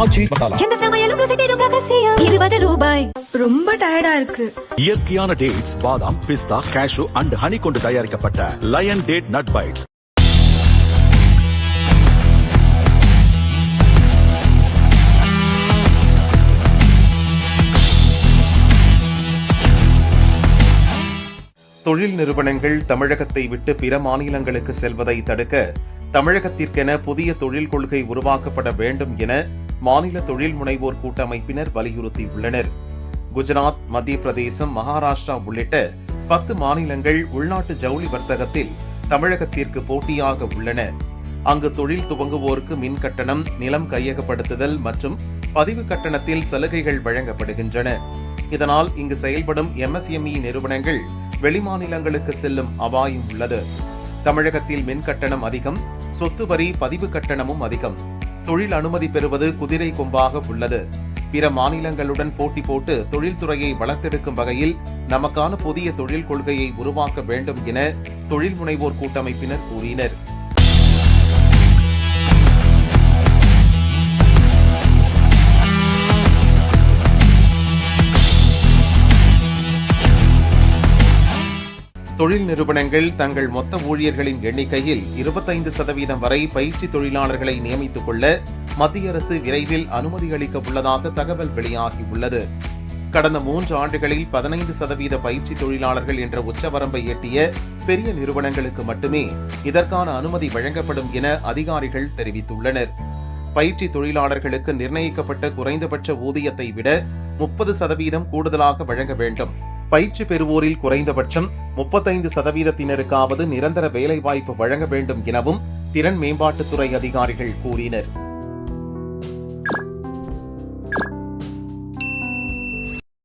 ஆச்சி மசாலா. எந்த சமையலும் ருசி தேடும் ரகசியம். 20 ரூபாய். ரொம்ப டயர்டா இருக்கு. இயற்கையான டேட்ஸ், பாதாம், பிஸ்தா, கேஷு அண்ட் ஹனி கொண்டு தயாரிக்கப்பட்ட லயன் டேட் நட் பைட்ஸ். தொழில் நிறுவனங்கள் தமிழகத்தை விட்டு பிற மாநிலங்களுக்கு செல்வதை தடுக்க தமிழகத்திற்கென புதிய தொழில் கொள்கை உருவாக்கப்பட வேண்டும் என மாநில தொழில் முனைவோர் கூட்டமைப்பினர் வலியுறுத்தியுள்ளனர். குஜராத், மத்திய பிரதேசம், மகாராஷ்டிரா உள்ளிட்ட 10 மாநிலங்கள் உள்நாட்டு ஜவுளி வர்த்தகத்தில் தமிழகத்திற்கு போட்டியாக உள்ளன. அங்கு தொழில் துவங்குவோருக்கு மின் கட்டணம், நிலம் கையகப்படுத்துதல் மற்றும் பதிவு கட்டணத்தில் சலுகைகள் வழங்கப்படுகின்றன. இதனால் இங்கு செயல்படும் MSME நிறுவனங்கள் வெளிமாநிலங்களுக்கு செல்லும் அபாயம் உள்ளது. தமிழகத்தில் மின் கட்டணம் அதிகம், சொத்து வரி, பதிவு கட்டணமும் அதிகம். தொழில் அனுமதி பெறுவது குதிரை கொம்பாக உள்ளது. பிற மாநிலங்களுடன் போட்டி போட்டு தொழில்துறையை வளர்த்தெடுக்கும் வகையில் நமக்கான புதிய தொழில் கொள்கையை உருவாக்க வேண்டும் என தொழில் முனைவோர் கூட்டமைப்பினர் கூறினர். தொழில் நிறுவனங்கள் தங்கள் மொத்த ஊழியர்களின் எண்ணிக்கையில் 25% வரை பயிற்சி தொழிலாளர்களை நியமித்துக் கொள்ள மத்திய அரசு விரைவில் அனுமதி அளிக்க உள்ளதாக தகவல் வெளியாகியுள்ளது. கடந்த 3 ஆண்டுகளில் 15% பயிற்சி தொழிலாளர்கள் என்ற உச்சவரம்பை எட்டிய பெரிய நிறுவனங்களுக்கு மட்டுமே இதற்கான அனுமதி வழங்கப்படும் என அதிகாரிகள் தெரிவித்துள்ளனர். பயிற்சி தொழிலாளர்களுக்கு நிர்ணயிக்கப்பட்ட குறைந்தபட்ச ஊதியத்தை விட 30% கூடுதலாக வழங்க வேண்டும். பயிற்சி பெறுவோரில் குறைந்தபட்சம் 35%-த்தினருக்காவது நிரந்தர வேலைவாய்ப்பு வழங்க வேண்டும் எனவும் திறன் மேம்பாட்டுத்துறை அதிகாரிகள் கூறினர்.